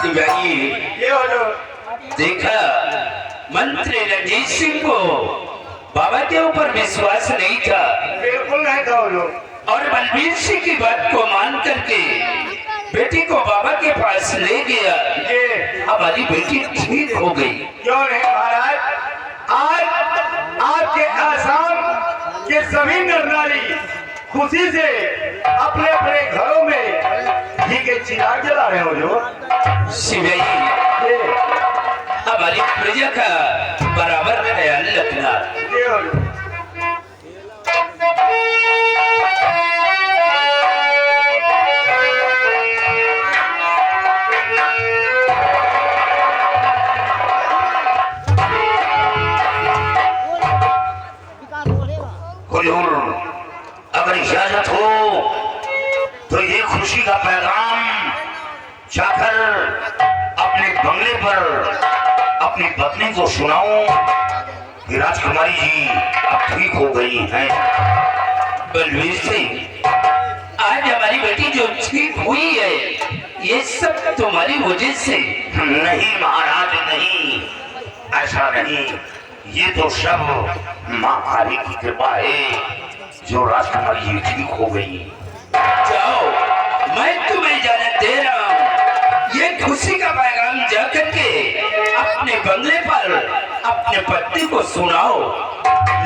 ये बोलो। देखा मंत्री रणजीत सिंह को बाबा के ऊपर विश्वास नहीं था, बिल्कुल नहीं था वो लोग। और बलबीर सिंह की बात को मान करके बेटी को बाबा के पास ले गया। ये हमारी बेटी ठीक हो गई। क्यों नहीं महाराज, आज आपके आसाम के सभी नर नारी खुशी से अपने अपने घरों में घी के चिराग जला रहे हो जो। शिवाई ये हमारी प्रजा का बराबर ख्याल रखना। ये हो जो। हुजूर, अगर इजाजत हो तो ये खुशी का पैगाम जाकर अपने बंगले पर अपनी पत्नी को सुनाऊं कि राजकुमारी जी अब ठीक हो गई हैं। बलवीर सिंह, आज हमारी बेटी जो ठीक हुई है ये सब तुम्हारी वजह से। नहीं महाराज, नहीं, ऐसा नहीं, ये तो सब माँ काली की कृपा है जो राजकुमारी जी ठीक हो गई। जाओ, मैं तुम्हें इजाजत दे रहा हूँ। ये खुशी का पैगाम जाकर के अपने बंगले पर अपने पति को सुनाओ,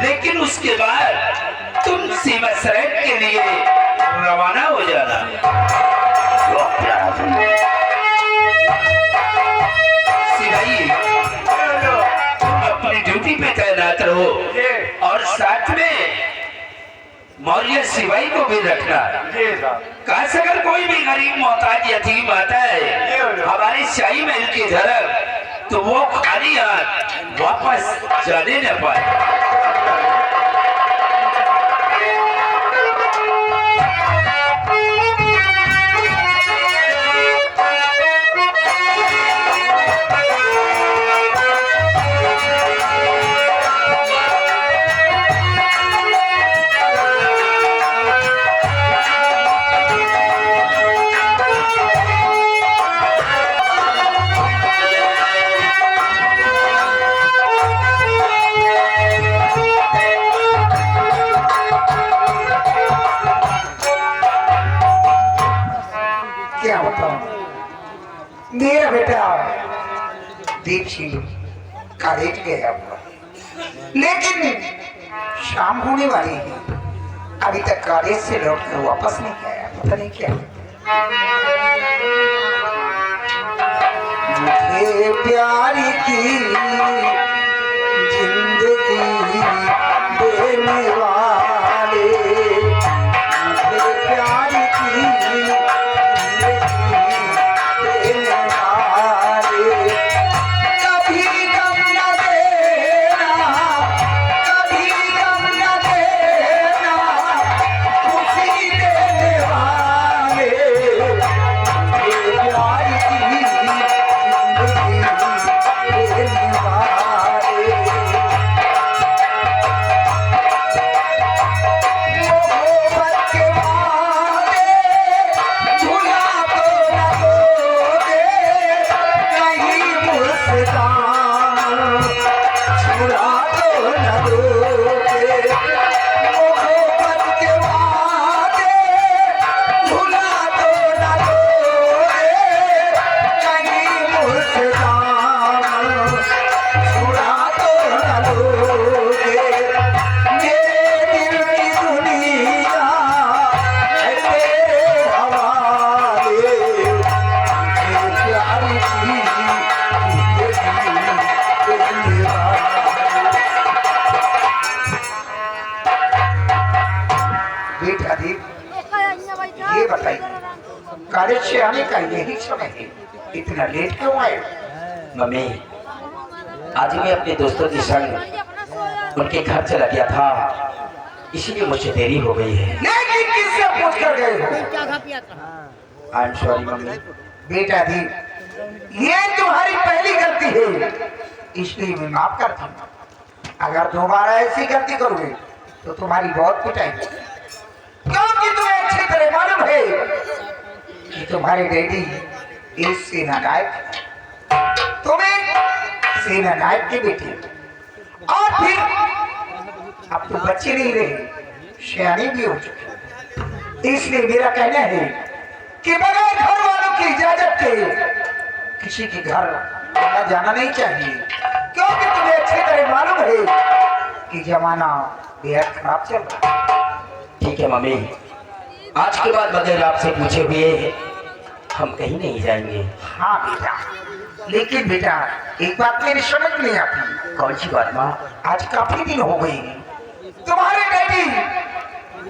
लेकिन उसके बाद तुम सीमा सरहद के लिए रवाना हो जाना। सिपाही, अपनी ड्यूटी पे तैनात रहो और साथ में मौर्य सिपाही को भी रखना। काश अगर कोई भी गरीब मोहताज यतीम आता है हमारे शाही महल की तरफ तो वो खाली हाथ वापस जाने न पाए। मेरा बेटा दीप सिंह कॉलेज गया हुआ, लेकिन शाम होने वाली है, अभी तक कॉलेज से लौटकर वापस नहीं आया। पता नहीं क्या। मुझे प्यार की जिंदगी देने वाले, मुझे प्यार की ये बताइए, कॉलेज से आने का यही समय है, इतना लेट क्यों आए? मम्मी, आज मैं अपने दोस्तों के संग उनके घर चला गया था, इसीलिए मुझे देरी हो गई है। लेकिन किससे पूछ कर गए हो? I am sorry mummy. बेटा दी, ये तुम्हारी पहली गलती है, इसलिए मैं माफ करता हूँ। अगर दोबारा ऐसी गलती करोगे तो तुम्हारी बहुत पिटाई, क्योंकि तुम्हें अच्छी तरह मालूम है कि तुम्हारे डैडी इस सेना नायक, तुम्हें सेना नायक की बेटी, और फिर अब तो बच्चे नहीं रहे, सियाने भी हो चुके। इसलिए मेरा कहना है कि बगैर घर वालों की इजाजत के किसी के घर आना जाना नहीं चाहिए, क्योंकि तुम्हें अच्छी तरह मालूम है कि जमाना बेहद खराब चल रहा है। ठीक है मम्मी, आज के बाद बगैर आपसे पूछे हुए हम कहीं नहीं जाएंगे। हाँ बेटा, लेकिन बेटा एक बात मेरी समझ नहीं आती। कौन सी बात माँ? आज काफी दिन हो गई, तुम्हारे डैडी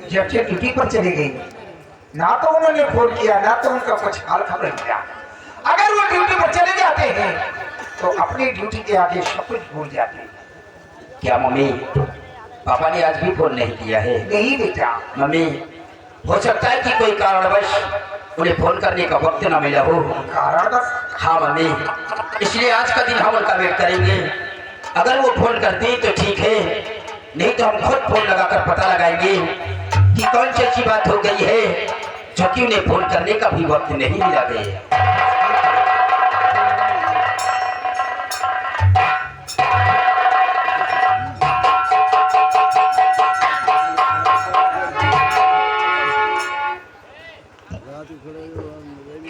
जब से ड्यूटी पर चली गई, ना तो उन्होंने फोन किया, ना तो उनका कुछ हाल खबर किया। अगर वो ड्यूटी पर चले जाते हैं तो अपनी ड्यूटी के आगे सब कुछ भूल जाते हैं। क्या मम्मी, पापा ने आज भी फोन नहीं किया है? नहीं बेटा। मम्मी, हो सकता है कि कोई कारणवश उन्हें फोन करने का वक्त ना मिला हो। कारण बस? हाँ मम्मी, इसलिए आज का दिन हम उनका वेट करेंगे। अगर वो फोन करते हैं तो ठीक है, नहीं तो हम खुद फोन लगाकर पता लगाएंगे कि कौन सी अच्छी बात हो गई है जो कि उन्हें फोन करने का भी वक्त नहीं मिला गया।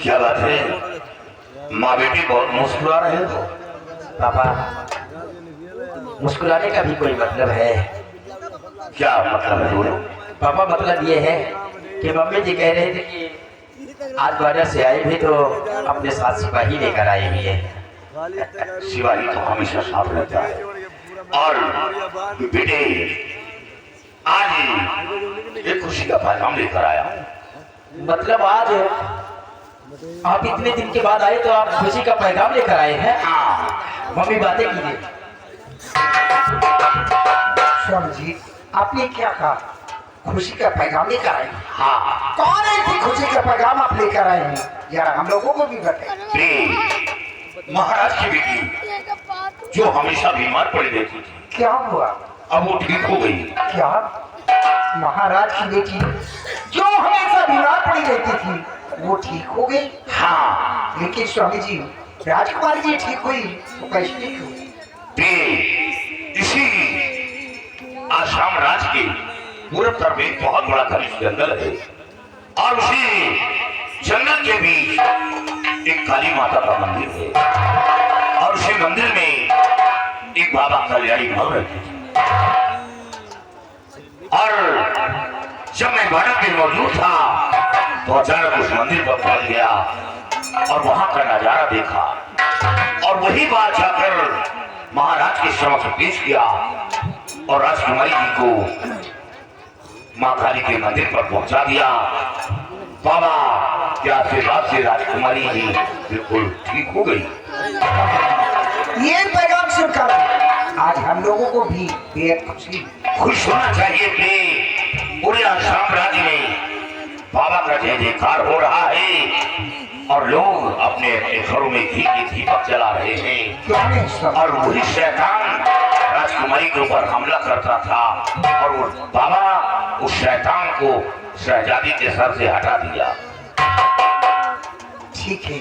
क्या बात है, माँ बेटी बहुत मुस्कुरा रहे हो। पापा, मुस्कुराने का भी कोई मतलब है? क्या मतलब है बोलो? पापा, मतलब ये है कि मम्मी जी कह रहे थे कि आज बाजार से आए भी तो अपने साथ सिपाही लेकर आए हुए हैं। शिवाजी तो हमेशा साथ रहता है। और बेटे, आज एक खुशी का पैगाम लेकर आया हूँ। मतलब आज आप इतने दिन के बाद आए तो आप खुशी का पैगाम लेकर आए हैं? हाँ, मम्मी बातें कीजिए। स्वामी जी, आपने क्या कहा? खुशी का पैगाम लेकर आए? हाँ। कौन है कि खुशी का पैगाम आप लेकर आए हैं? यार हम लोगों को भी बताएं। प्रेम, महाराज की बेटी जो हमेशा बीमार पड़ी रहती थी, क्या हुआ? अब वो ठीक हो गई। क्या? महाराज की बेटी जो हमेशा बीमार पड़ी रहती थी वो ठीक हो गई? हाँ, लेकिन स्वामी जी, राजकुमारी जी ठीक हुई तो कैसे ठीक हुई? प्रेम, इसी आसाम राज के पूरब तरफ एक बहुत बड़ा घनिष्ठ जंगल है, और उसी जंगल के बीच एक काली माता का मंदिर है, और उसी मंदिर में एक बाबा कल्याणी भव रहते थे। और जब मैं बाड़ा में मौजूद था तो अचानक उस मंदिर पर पहुंच गया और वहां का नजारा देखा, और वही बात जाकर महाराज के समक्ष पेश किया, और राजकुमारी जी को मां काली के मंदिर पर पहुंचा दिया। बाबा के आशीर्वाद से राजकुमारी जी बिल्कुल ठीक हो गई। ये पैगाम सुनकर आज हम लोगों को भी बेहद खुश होना चाहिए कि पूरे आसाम राज्य में बाबा का जय जयकार हो रहा है, और लोग अपने अपने घरों में घी के दीपक जला रहे हैं। और वही शैतान राजकुमारी के ऊपर हमला करता था, और वो बाबा उस शैतान को शहजादी के सर से हटा दिया। ठीक है,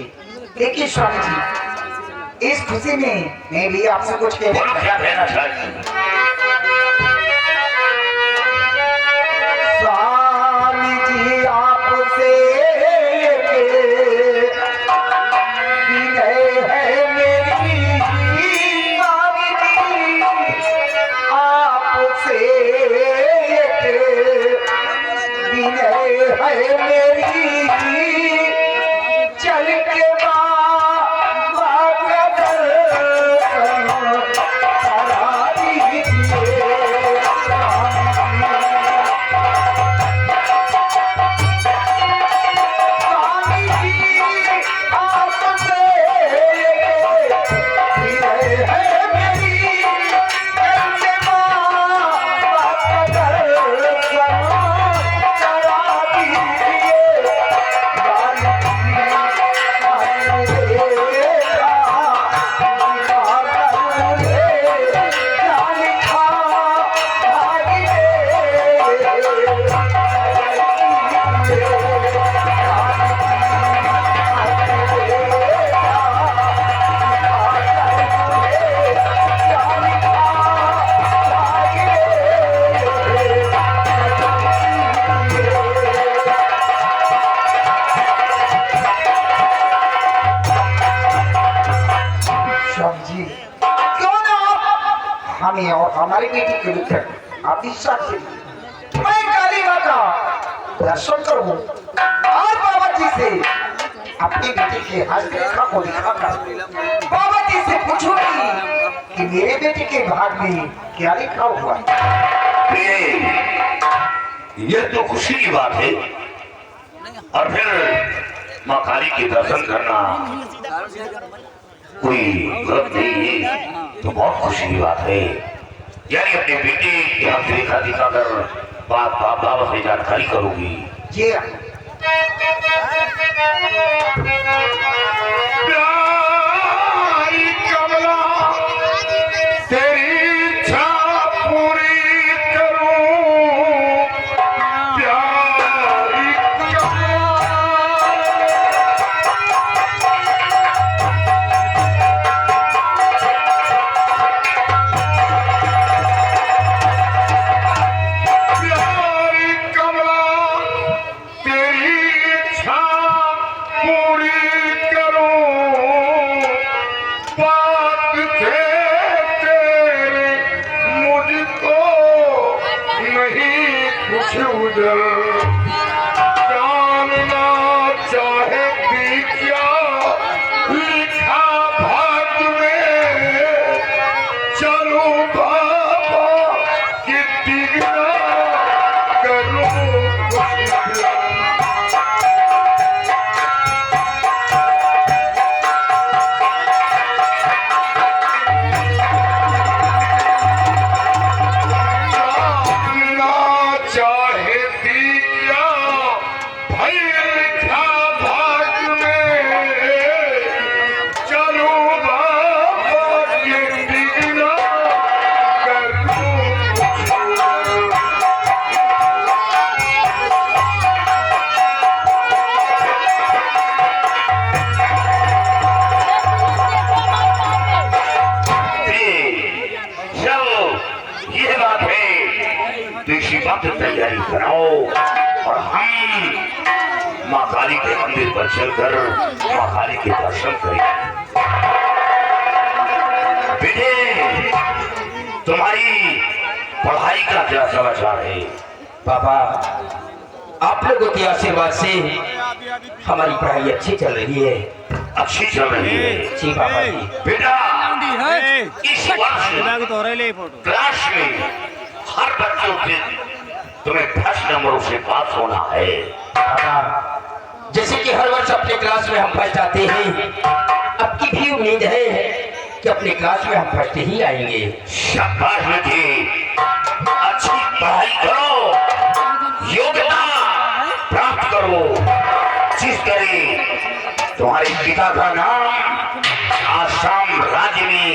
लेकिन स्वामी जी, इस खुशी में मैं भी आपसे कुछ बोलो, क्या कहना चाहिए? स्वामी जी, आपसे विनय है मेरी, स्वामी जी आपसे विनय है मेरी, चल के बाबा का दर्शन करा दीजिए। स्वामी जी, क्यों ना आप हमें और हमारी बेटी के लेकर आप विश्वास से मैं काली माँ का दर्शन करूं और बाबा जी से अपनी बेटी के हस्तरेखा को दिखाकर बाबा जी से पूछूंगी कि मेरे बेटे के भाग में क्या लिखा हुआ है। ये तो खुशी की बात है, और फिर माँ काली के दर्शन करना कोई गलत नहीं है, तो बहुत खुशी की बात है। यानी अपने बेटे के हस्तरेखा दिखाकर बाबा से जानकारी करोगी। जी प्यारी कमला तेरी इच्छा पूरी करूं, प्यारी प्यारी कमला तेरी इच्छा पूरी करूं, बात थे तेरे मुझको नहीं कुछ उजर, जानना चाहती क्या लिखा भाग में, चलूं बाबा की दिगना करूं खुशी। जानना चाहती क्या भाई लिखा भाग में, चलो बाबा के दिगना करूं चलो ये बात है, तो इसी वक्त तैयारी कराओ और हम माँ काली के मंदिर पर चलकर माँ काली के दर्शन करेंगे। बेटे, तुम्हारी पढ़ाई का क्या समाचार है? पापा, आप लोगों के आशीर्वाद से हमारी पढ़ाई अच्छी चल रही है। अच्छी चल रही है। जी पापा जी। बेटा, इस वर्ष क्लास में हर बच्चों से तुम्हें फर्स्ट नंबरों से पास होना है। पापा, जैसे कि हर वर्ष अपने क्लास में हम फर्स्ट आते हैं, अब की भी उम्मीद है कि अपने क्लास में हम फर्स्ट ही आएंगे। शाबाश बेटी, अच्छी पढ़ाई करो, योग्यता प्राप्त करो। जिस तरह तुम्हारे पिता का नाम आसाम राज्य में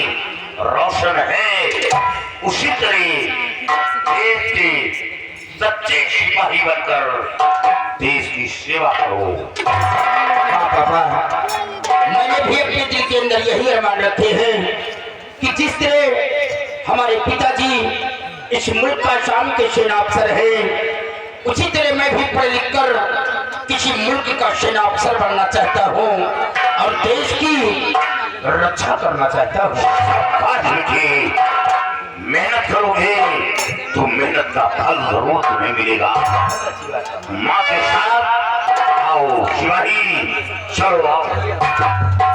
रोशन है, उसी तरह देश के सच्चे सिपाही बनकर देश की सेवा करो। हाँ पापा, मैंने भी अपने दिल के अंदर यही अरमान रखे हैं कि जिस तरह हमारे पिताजी इस मुल्क का शान के सेना अफसर है, उसी तरह मैं भी पढ़ लिख कर किसी मुल्क का सेना अफसर बनना चाहता हूँ और देश की रक्षा करना चाहता हूँ। आज बेटी, मेहनत करोगे तो मेहनत का फल जरूर तुम्हें मिलेगा। माँ के साथ आओ शिवाजी, चलो आओ।